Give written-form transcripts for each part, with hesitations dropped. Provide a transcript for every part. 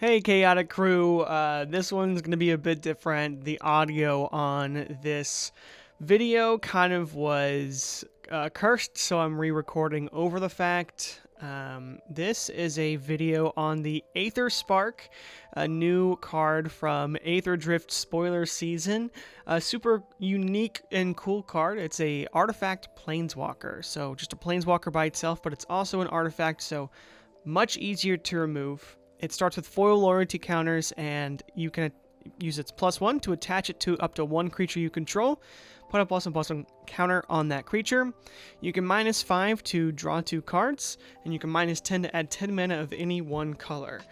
Hey, Chaotic Crew. This one's going to be a bit different. The audio on this video kind of was cursed, so I'm re-recording over the fact. This is a video on the Aetherspark, a new card from Aetherdrift spoiler season. A super unique and cool card. It's a artifact planeswalker, so just a planeswalker by itself, but it's also an artifact, so much easier to remove. It starts with foil loyalty counters, and you can use its +1 to attach it to up to one creature you control. Put a +1/+1 counter on that creature. You can -5 to draw 2 cards, and you can -10 to add 10 mana of any one color.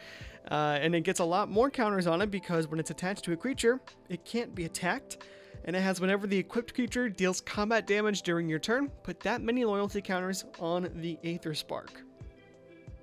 And it gets a lot more counters on it because when it's attached to a creature, it can't be attacked. And it has whenever the equipped creature deals combat damage during your turn, put that many loyalty counters on the Aetherspark.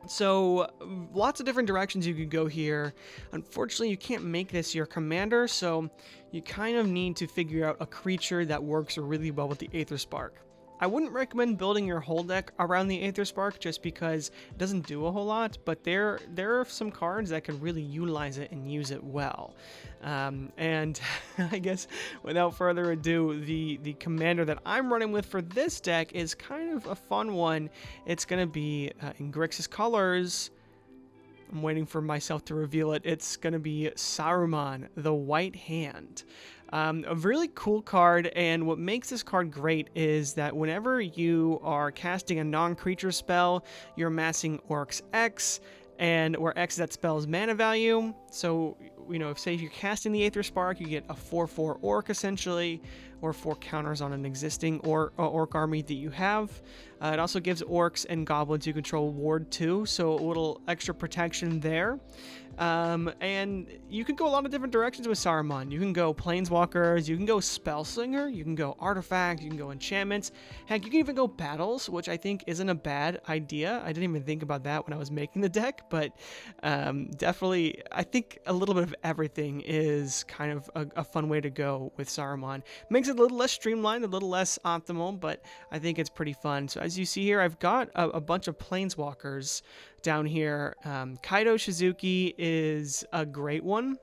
So, lots of different directions you could go here. Unfortunately, you can't make this your commander, so you kind of need to figure out a creature that works really well with the Aetherspark. I wouldn't recommend building your whole deck around the Aetherspark just because it doesn't do a whole lot, but there are some cards that could really utilize it and use it well. And I guess without further ado, the commander that I'm running with for this deck is kind of a fun one. It's going to be in Grixis colors. I'm waiting for myself to reveal it. It's going to be Saruman, the White Hand. A really cool card, and what makes this card great is that whenever you are casting a non-creature spell, you're amassing Orc's X, and where X is that spell's mana value. So, if you're casting the Aetherspark, you get a 4/4 Orc essentially, or 4 counters on an existing Orc army that you have. It also gives Orcs and Goblins you control Ward 2, so a little extra protection there. And you can go a lot of different directions with Saruman. You can go Planeswalkers, you can go Spellslinger, you can go Artifact, you can go Enchantments. Heck, you can even go Battles, which I think isn't a bad idea. I didn't even think about that when I was making the deck, but definitely, I think a little bit of everything is kind of a fun way to go with Saruman. Makes it a little less streamlined, a little less optimal, but I think it's pretty fun. So as you see here, I've got a bunch of Planeswalkers down here. Kaido Shizuki is a great one,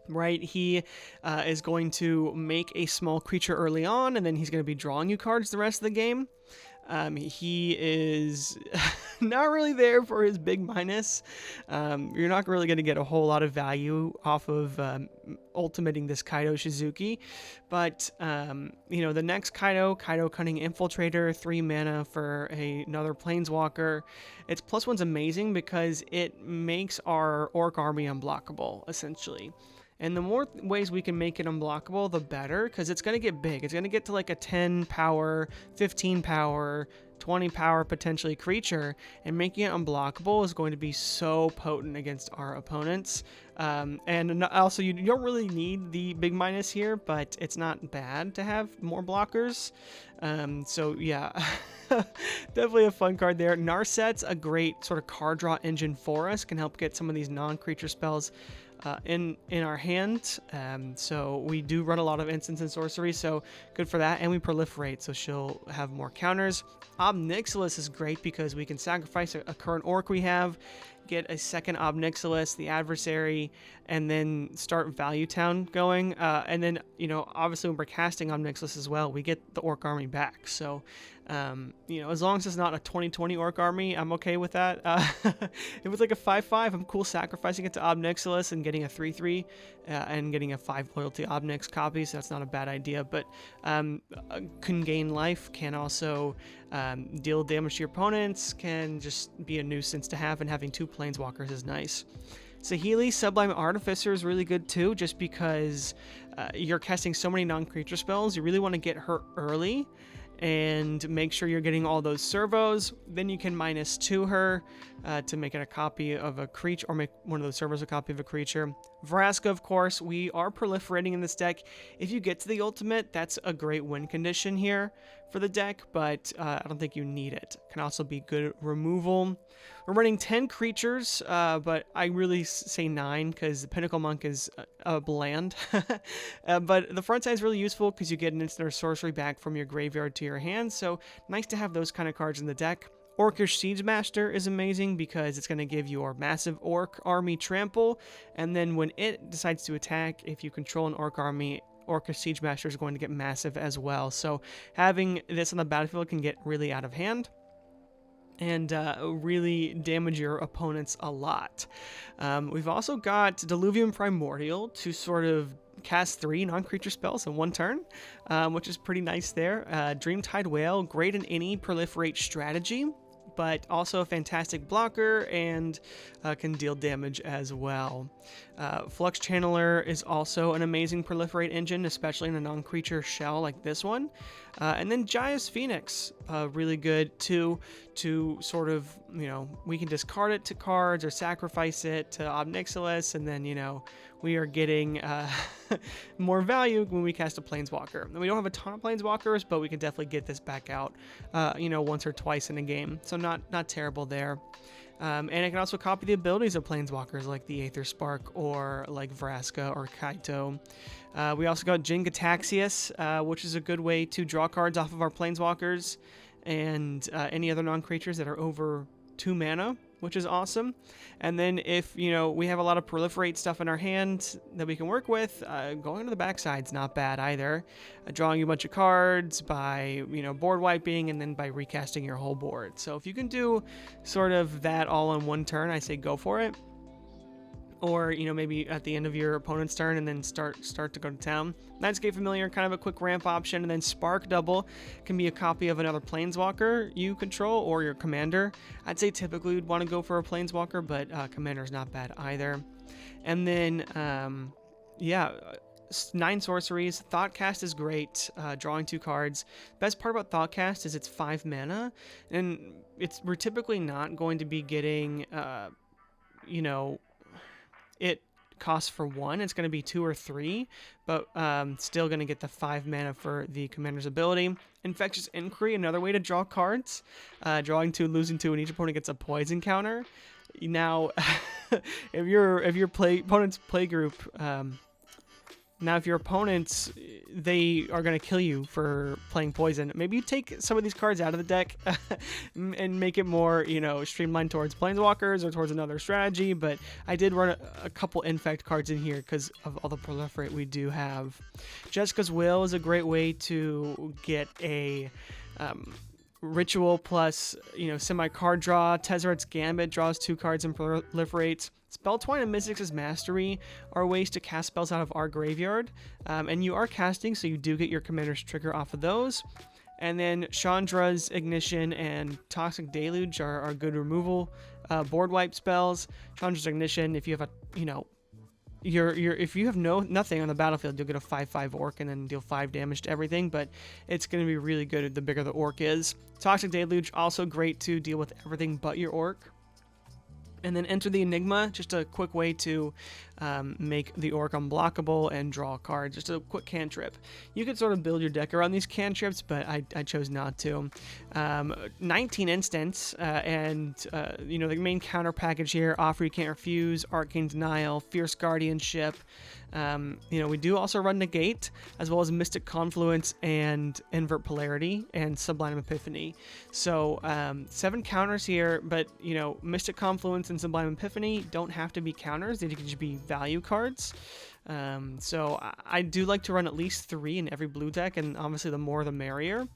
right? He is going to make a small creature early on, and then he's going to be drawing you cards the rest of the game. He is not really there for his big minus. You're not really going to get a whole lot of value off of ultimating this Kaido Shizuki, but the next Kaido Cunning Infiltrator, 3 mana for another Planeswalker. Its +1's amazing because it makes our Orc army unblockable, essentially. And the more ways we can make it unblockable, the better, because it's going to get big. It's going to get to like a 10 power, 15 power, 20 power potentially creature, and making it unblockable is going to be so potent against our opponents. And also, you don't really need the big minus here, but it's not bad to have more blockers. So yeah, definitely a fun card there. Narset's a great sort of card draw engine for us, can help get some of these non-creature spells in our hand. So we do run a lot of instants and sorcery, so good for that, and we proliferate, so she'll have more counters. Ob Nixilis is great because we can sacrifice a current Orc we have, get a second Ob Nixilis, the adversary, and then start Value Town going. And then, obviously when we're casting Ob Nixilis as well, we get the Orc army back. So, as long as it's not a 2020 Orc army, I'm okay with that. If it's like a 5/5, I'm cool sacrificing it to Ob Nixilis and getting a 3/3 and getting a 5 loyalty Ob Nix copy, so that's not a bad idea. But can gain life, can also deal damage to your opponents, can just be a nuisance to have, and having 2 Planeswalkers is nice. Saheeli, Sublime Artificer, is really good too, just because you're casting so many non-creature spells. You really want to get her early and make sure you're getting all those servos. Then you can -2 her to make it a copy of a creature, or make one of those servos a copy of a creature. Vraska, of course, we are proliferating in this deck. If you get to the ultimate, that's a great win condition here for the deck, but I don't think you need it. Can also be good removal. We're running 10 creatures, but I really say 9 because the Pinnacle Monk is bland. But the front side is really useful because you get an instant or sorcery back from your graveyard to your hand, so nice to have those kind of cards in the deck. Orcish Siegemaster is amazing because it's going to give your massive orc army trample, and then when it decides to attack, if you control an orc army, Orcish Siegemaster is going to get massive as well. So having this on the battlefield can get really out of hand and really damage your opponents a lot. We've also got Diluvium Primordial to sort of cast 3 non-creature spells in 1 turn, which is pretty nice there. Dreamtide Whale, great in any proliferate strategy, but also a fantastic blocker and can deal damage as well. Flux Channeler is also an amazing proliferate engine, especially in a non-creature shell like this one. And then Jaius Phoenix, really good too, to sort of, we can discard it to cards or sacrifice it to Obnixilis, and then, we are getting more value when we cast a Planeswalker. And we don't have a ton of Planeswalkers, but we can definitely get this back out, once or twice in a game. So not terrible there. And it can also copy the abilities of Planeswalkers like the Aetherspark or like Vraska or Kaito. We also got Jin Gataxius, which is a good way to draw cards off of our Planeswalkers and any other non-creatures that are over 2 mana, which is awesome. And then if, we have a lot of proliferate stuff in our hand that we can work with, going to the backside's not bad either. Drawing a bunch of cards by, board wiping and then by recasting your whole board. So if you can do sort of that all in 1 turn, I say go for it. Or, maybe at the end of your opponent's turn and then start to go to town. Landscape Familiar, kind of a quick ramp option. And then Spark Double can be a copy of another Planeswalker you control or your commander. I'd say typically you'd want to go for a Planeswalker, but Commander's not bad either. And then, 9 sorceries. Thoughtcast is great, drawing 2 cards. Best part about Thoughtcast is it's 5 mana, and we're typically not going to be getting, it costs for 1. It's going to be 2 or 3, but still going to get the 5 mana for the commander's ability. Infectious Inquiry, another way to draw cards. Drawing 2, losing 2, and each opponent gets a poison counter. Now, if your opponent's play group, if your opponents, they are going to kill you for playing poison, maybe you take some of these cards out of the deck and make it more, streamlined towards Planeswalkers or towards another strategy. But I did run a couple Infect cards in here because of all the proliferate we do have. Jessica's Will is a great way to get a ritual plus, semi-card draw. Tezzeret's Gambit draws 2 cards and proliferates. Spelltwine and Mystics' Mastery are ways to cast spells out of our graveyard, and you are casting, so you do get your commander's trigger off of those. And then Chandra's Ignition and Toxic Deluge are good removal board wipe spells. Chandra's Ignition, if you have if you have nothing on the battlefield, you'll get a 5/5 orc and then deal 5 damage to everything, but it's going to be really good the bigger the orc is. Toxic Deluge, also great to deal with everything but your orc. And then Enter the Enigma, just a quick way to make the orc unblockable and draw a card. Just a quick cantrip. You could sort of build your deck around these cantrips, but I chose not to. 19 instants, and the main counter package here: Offer You Can't Refuse, Arcane Denial, Fierce Guardianship. We do also run Negate, as well as Mystic Confluence and Invert Polarity and Sublime Epiphany. So 7 counters here, but Mystic Confluence and Sublime Epiphany don't have to be counters; they can just be value cards. So I do like to run at least 3 in every blue deck, and obviously the more the merrier.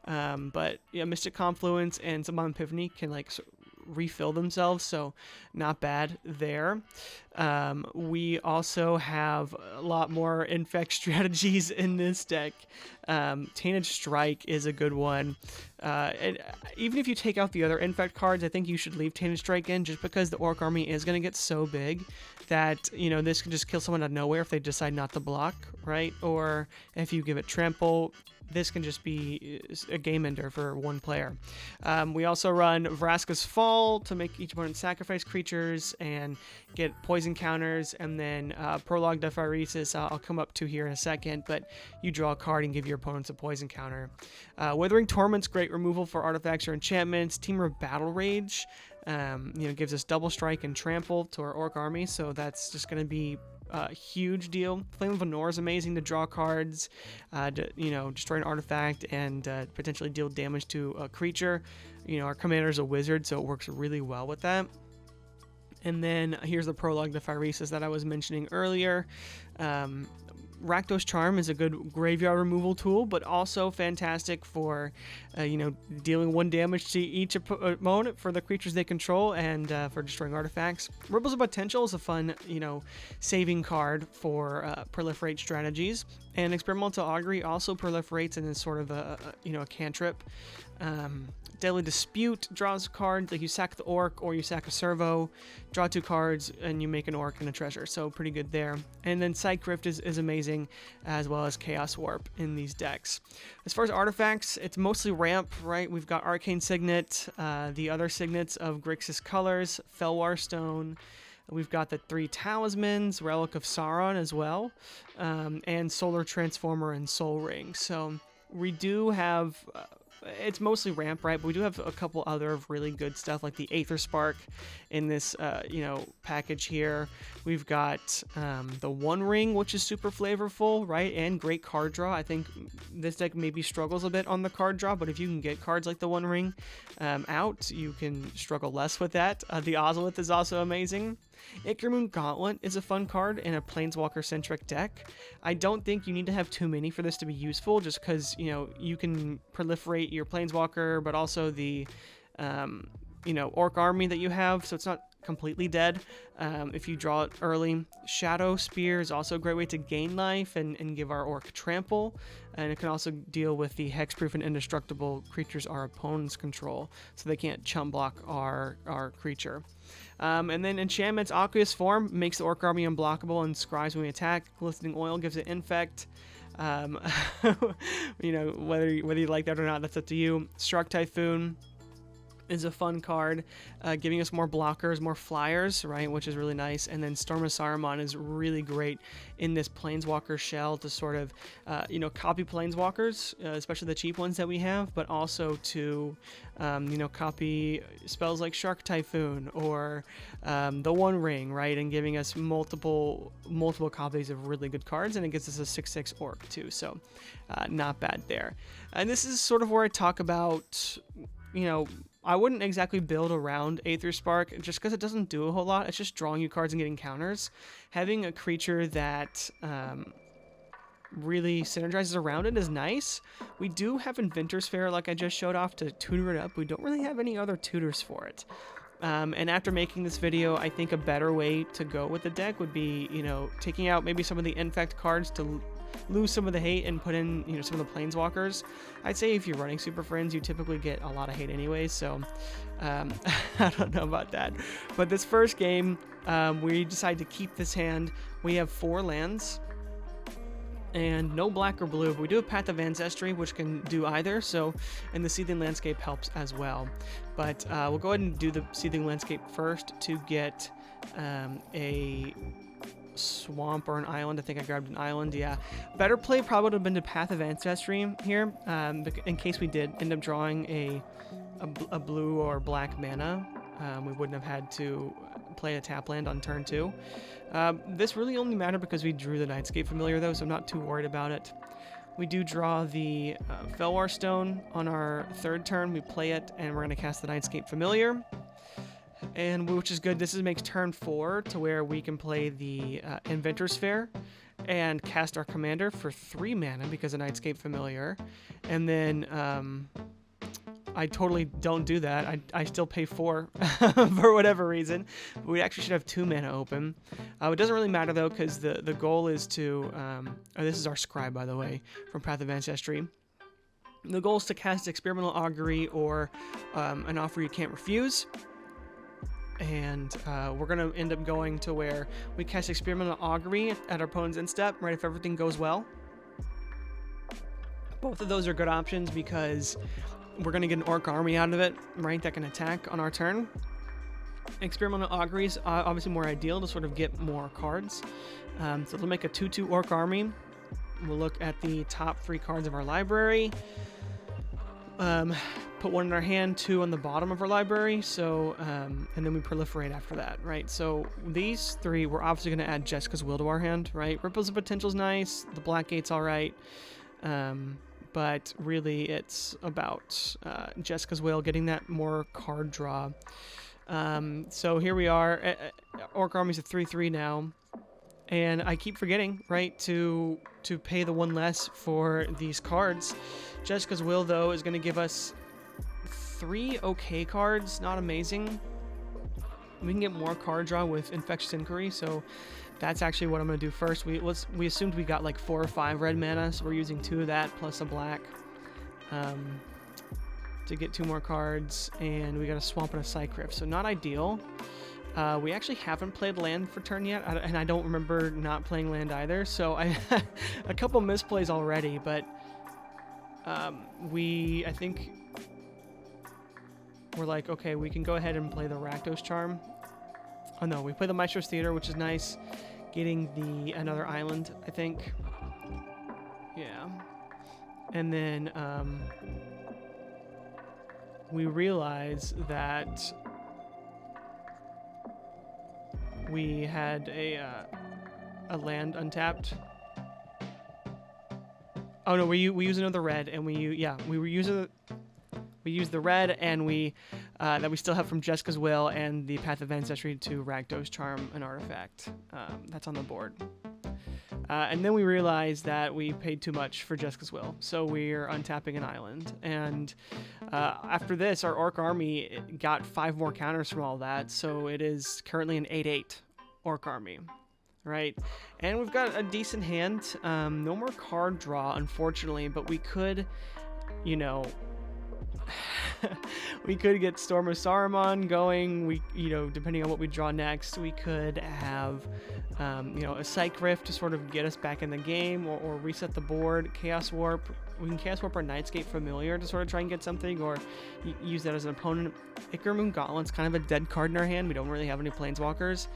But Mystic Confluence and Sublime Epiphany can refill themselves, so not bad there. We also have a lot more Infect strategies in this deck. Tainted Strike is a good one. And even if you take out the other Infect cards, I think you should leave Tainted Strike in, just because the Orc army is going to get so big that, this can just kill someone out of nowhere if they decide not to block, right? Or if you give it Trample, this can just be a game ender for 1 player. We also run Vraska's Fall to make each opponent sacrifice creatures and get poison counters, and then Prologue Defiresis I'll come up to here in a second, but you draw a card and give your opponents a poison counter. Withering Torment's great removal for artifacts or enchantments. Temur Battle Rage gives us double strike and trample to our orc army, so that's just going to be huge deal. Flame of Anor is amazing to draw cards, destroy an artifact, and potentially deal damage to a creature. Our commander is a wizard, so it works really well with that. And then here's the prologue to Phyresis that I was mentioning earlier. Rakdos Charm is a good graveyard removal tool, but also fantastic for, dealing 1 damage to each opponent for the creatures they control and for destroying artifacts. Ripples of Potential is a fun, saving card for proliferate strategies. And Experimental Augury also proliferates and is sort of a cantrip. Deadly Dispute draws cards, like you sack the Orc or you sack a Servo, draw 2 cards, and you make an Orc and a Treasure, so pretty good there. And then Psychic is amazing, as well as Chaos Warp in these decks. As far as artifacts, it's mostly ramp, right? We've got Arcane Signet, the other signets of Grixis Colors, Felwar Stone. We've got the 3 Talismans, Relic of Sauron as well, and Solar Transformer and Soul Ring. So we do have... it's mostly ramp, right? But we do have a couple other really good stuff, like the Aetherspark in this, package here. We've got the One Ring, which is super flavorful, right? And great card draw. I think this deck maybe struggles a bit on the card draw, but if you can get cards like the One Ring out, you can struggle less with that. The Ozolith is also amazing. Ickermoon Gauntlet is a fun card in a Planeswalker-centric deck. I don't think you need to have too many for this to be useful, just because, you can proliferate your Planeswalker, but also the, Orc army that you have, so it's not completely dead if you draw it early. Shadow Spear is also a great way to gain life and give our Orc trample, and it can also deal with the hexproof and indestructible creatures our opponents control, so they can't chump block our creature. And then Enchantments, Aqueous Form makes the Orc army unblockable and scries when we attack. Glistening Oil gives it Infect. Whether you like that or not, that's up to you. Shark Typhoon is a fun card, giving us more blockers, more flyers, right, which is really nice. And then Storm of Saruman is really great in this Planeswalker shell to sort of, copy Planeswalkers, especially the cheap ones that we have, but also to, copy spells like Shark Typhoon or the One Ring, right, and giving us multiple copies of really good cards, and it gives us a 6/6 Orc too, so not bad there. And this is sort of where I talk about, I wouldn't exactly build around Aetherspark just because it doesn't do a whole lot. It's just drawing you cards and getting counters. Having a creature that really synergizes around it is nice. We do have Inventor's Fair, like I just showed off, to tutor it up. We don't really have any other tutors for it. And after making this video, I think a better way to go with the deck would be, taking out maybe some of the Infect cards to lose some of the hate and put in, some of the Planeswalkers. I'd say if you're running Super Friends, you typically get a lot of hate anyways, so I don't know about that. But this first game, we decided to keep this hand. We have 4 lands and no black or blue, but we do have Path of Ancestry, which can do either, and the Seething Landscape helps as well. But we'll go ahead and do the Seething Landscape first to get a swamp or an island. I think I grabbed an island. Yeah, better play probably would have been to Path of Ancestry here, in case we did end up drawing a blue or black mana. We wouldn't have had to play a tap land on turn 2. This really only mattered because we drew the Nightscape Familiar though, so I'm not too worried about it. We do draw the Felwar Stone on our 3rd turn. We play it, and we're going to cast the Nightscape Familiar. And which is good. This makes turn 4 to where we can play the Inventor's Fair and cast our commander for 3 mana because of Nightscape Familiar. And then I totally don't do that. I still pay 4 for whatever reason. We actually should have 2 mana open. It doesn't really matter though, because the goal is to... this is our Scribe, by the way, from Path of Ancestry. The goal is to cast Experimental Augury or an offer you can't refuse. And we're going to end up going to where we cast Experimental Augury at our opponent's end step, right, if everything goes well. Both of those are good options because we're going to get an Orc army out of it, right, that can attack on our turn. Experimental Augury is obviously more ideal to sort of get more cards. So we'll make a 2/2 Orc army. We'll look at the top 3 cards of our library. put one in our hand, 2 on the bottom of our library, so, and then we proliferate after that, right? So these 3, we're obviously going to add Jessica's Will to our hand, right? Ripples of Potential's nice, the Black Gate's alright, but really it's about Jessica's Will, getting that more card draw. So here we are, Orc Army's a 3/3 now, and I keep forgetting, right, to pay the 1 less for these cards. Jessica's Will, though, is going to give us 3 okay cards, not amazing. We can get more card draw with Infectious Inquiry, so that's actually what I'm going to do first. We assumed we got like 4 or 5 red mana, so we're using 2 of that plus a black to get 2 more cards, and we got a Swamp and a Cycrypt, so not ideal. We actually haven't played land for turn yet, and I don't remember not playing land either, so I a couple misplays already, but I think we're like, okay, we can go ahead and play the Rakdos Charm. Oh no, we play the Maestro's Theater, which is nice. Getting another island, I think. Yeah. And then we realize that we had a land untapped. Oh no, we use another red, and we use the red, and that we still have from Jessica's Will and the Path of Ancestry to Rakdos Charm, an artifact. That's on the board. And then we realized that we paid too much for Jessica's Will, so we're untapping an island. And after this, our Orc Army got 5 more counters from all that, so it is currently an 8/8 Orc Army. Right, and we've got a decent hand. No more card draw, unfortunately, but we could, you know, we could get Storm of Saruman going. We, you know, depending on what we draw next, we could have, you know, a Cycrypt to sort of get us back in the game, or reset the board. Chaos Warp. We can Chaos Warp our Nightscape Familiar to sort of try and get something, or use that as an opponent. Ichor-Moon Gauntlet's kind of a dead card in our hand. We don't really have any Planeswalkers.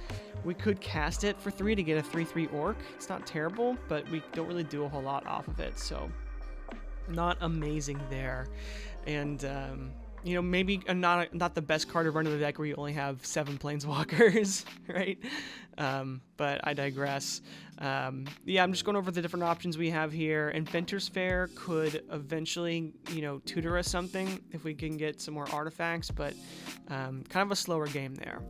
We could cast it for 3 to get a 3/3 Orc. It's not terrible, but we don't really do a whole lot off of it, so not amazing there. And you know, maybe not the best card to run to the deck where you only have 7 Planeswalkers, right? But I digress. Yeah, I'm just going over the different options we have here. Inventor's Fair could eventually, you know, tutor us something if we can get some more artifacts, but kind of a slower game there.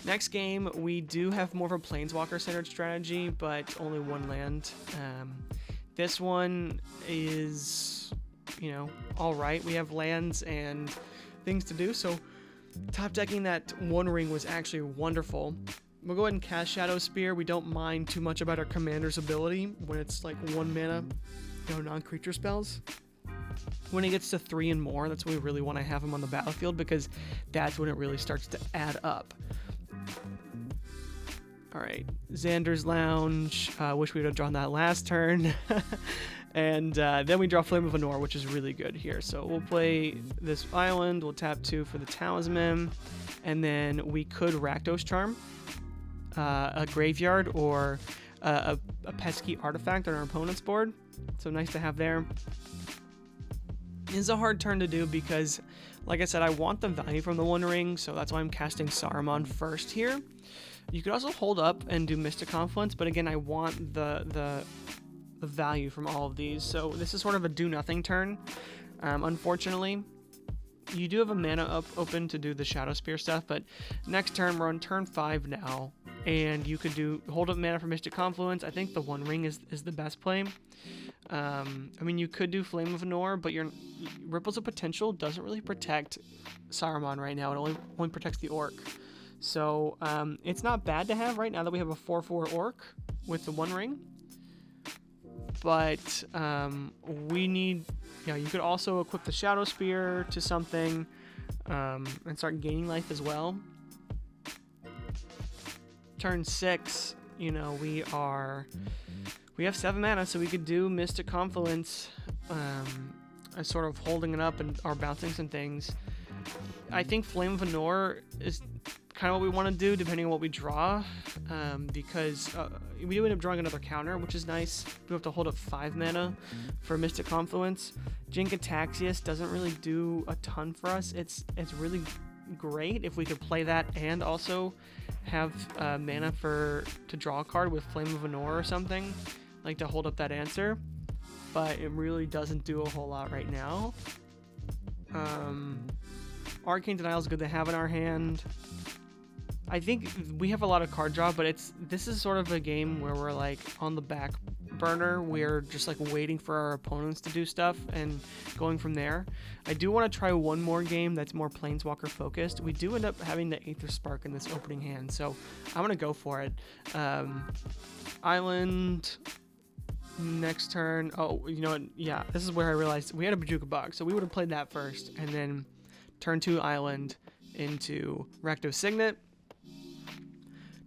Next game, we do have more of a Planeswalker-centered strategy, but only 1 land. This one is, you know, all right. We have lands and things to do, so top decking that One Ring was actually wonderful. We'll go ahead and cast Shadow Spear. We don't mind too much about our commander's ability when it's like 1 mana, you know, non-creature spells. When it gets to 3 and more, that's when we really want to have him on the battlefield, because that's when it really starts to add up. Alright, Xander's Lounge. Wish we would have drawn that last turn. And then we draw Flame of Anor, which is really good here. So we'll play this island, we'll tap 2 for the Talisman, and then we could Rakdos Charm a graveyard or a pesky artifact on our opponent's board. So nice to have there. This is a hard turn to do because, like I said, I want the value from the One Ring, so that's why I'm casting Saruman first here. You could also hold up and do Mystic Confluence, but again, I want the value from all of these. So this is sort of a do-nothing turn, unfortunately. You do have a mana up open to do the Shadow Spear stuff, but next turn, we're on turn 5 now, and you could hold up mana for Mystic Confluence. I think the One Ring is the best play. I mean, you could do Flame of Anor, but your Ripples of Potential doesn't really protect Saruman right now. It only protects the Orc. So it's not bad to have right now that we have a 4/4 Orc with the One Ring. But we need, you know, you could also equip the Shadow Spear to something and start gaining life as well. Turn 6, you know, we have 7 mana, so we could do Mystic Confluence as sort of holding it up and are bouncing some things. I think Flame of Anor is kind of what we want to do depending on what we draw, because we do end up drawing another counter, which is nice. We have to hold up 5 mana for Mystic Confluence. Jink Ataxius doesn't really do a ton for us. It's really great if we could play that and also have mana to draw a card with Flame of Anor or something, like to hold up that answer, but it really doesn't do a whole lot right now. Arcane Denial is good to have in our hand. I think we have a lot of card draw, but this is sort of a game where we're like on the back burner. We're just like waiting for our opponents to do stuff and going from there. I do want to try one more game that's more Planeswalker focused. We do end up having the Aetherspark in this opening hand, so I'm gonna go for it. Island next turn. Oh, you know what? Yeah, this is where I realized we had a Bojuka Bog, so we would have played that first, and then turn 2 Island into Recto Signet.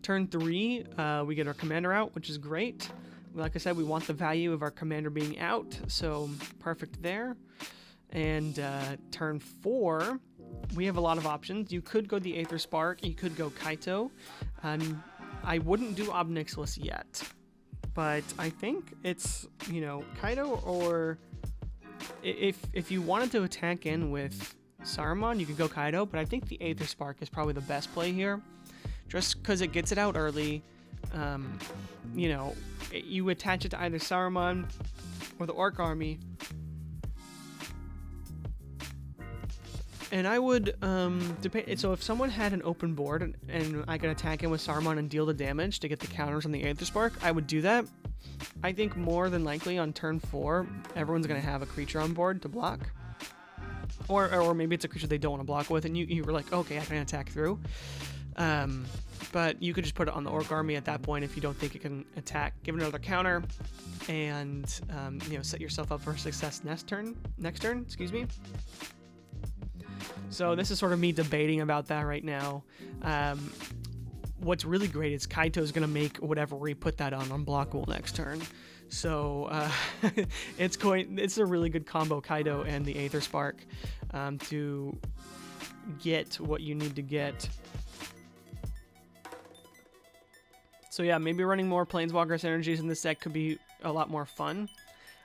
Turn 3, we get our commander out, which is great. Like I said, we want the value of our commander being out, so perfect there. And turn 4, we have a lot of options. You could go the Aetherspark, you could go Kaito. I wouldn't do Ob Nixilis yet, but I think it's, you know, Kaito, or if you wanted to attack in with Saruman, you could go Kaito, but I think the Aetherspark is probably the best play here, just because it gets it out early. You know, you attach it to either Saruman or the Orc army, and I would depend. So if someone had an open board and I could attack in with Saruman and deal the damage to get the counters on the Aetherspark, I would do that. I think more than likely on turn 4, everyone's gonna have a creature on board to block. Or maybe it's a creature they don't want to block with, and you were like, okay, I can attack through. But you could just put it on the Orc army at that point if you don't think it can attack. Give it another counter, and you know, set yourself up for success next turn. Excuse me. So this is sort of me debating about that right now. What's really great is Kaito's going to make whatever we put that on unblockable next turn. So it's a really good combo, Kaito and the Aetherspark, to get what you need to get. So yeah, maybe running more Planeswalker synergies in this deck could be a lot more fun,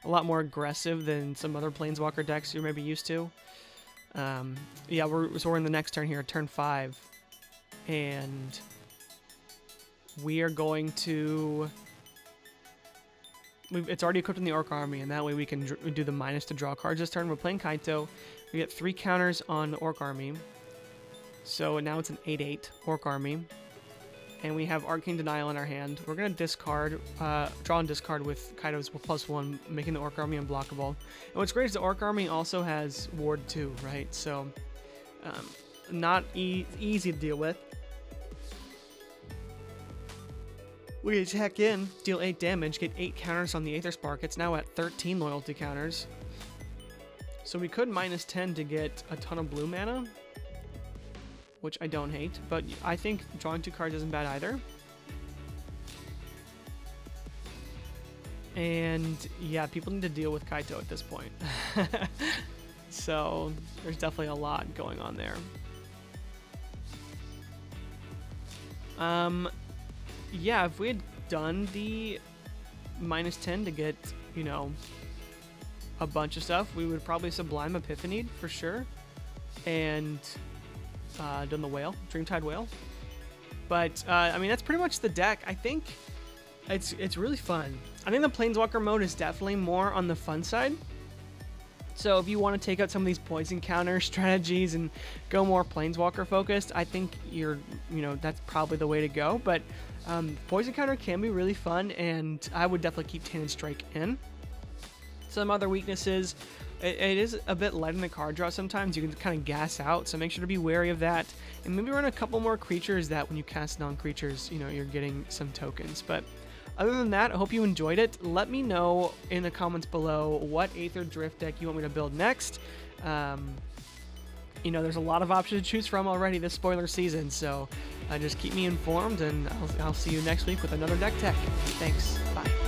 a lot more aggressive than some other Planeswalker decks you're maybe used to. Yeah, we're in the next turn here, turn 5, and we are going to... It's already equipped in the Orc army, and that way we can do the minus to draw cards this turn. We're playing Kaito. We get 3 counters on the Orc army, so now it's an 8/8 Orc army. And we have Arcane Denial in our hand. We're going to discard, draw and discard with Kaito's +1, making the Orc army unblockable. And what's great is the Orc army also has Ward 2, right? So, not easy to deal with. We attack in, deal 8 damage, get 8 counters on the Aetherspark. It's now at 13 loyalty counters. So we could -10 to get a ton of blue mana, which I don't hate, but I think drawing 2 cards isn't bad either. And yeah, people need to deal with Kaito at this point. So there's definitely a lot going on there. Yeah, if we had done the -10 to get, you know, a bunch of stuff, we would probably Sublime Epiphany for sure, and done the Whale, Dreamtide Whale. But I mean, that's pretty much the deck. I think it's really fun. I think the Planeswalker mode is definitely more on the fun side. So if you want to take out some of these poison counter strategies and go more Planeswalker focused, I think that's probably the way to go. But poison counter can be really fun, and I would definitely keep Tainted Strike in. Some other weaknesses, it is a bit light in the card draw sometimes. You can kind of gas out, so make sure to be wary of that. And maybe run a couple more creatures that when you cast non-creatures, you're getting some tokens. But other than that, I hope you enjoyed it. Let me know in the comments below what Aetherdrift deck you want me to build next. There's a lot of options to choose from already this spoiler season, so just keep me informed, and I'll see you next week with another deck tech. Thanks. Bye.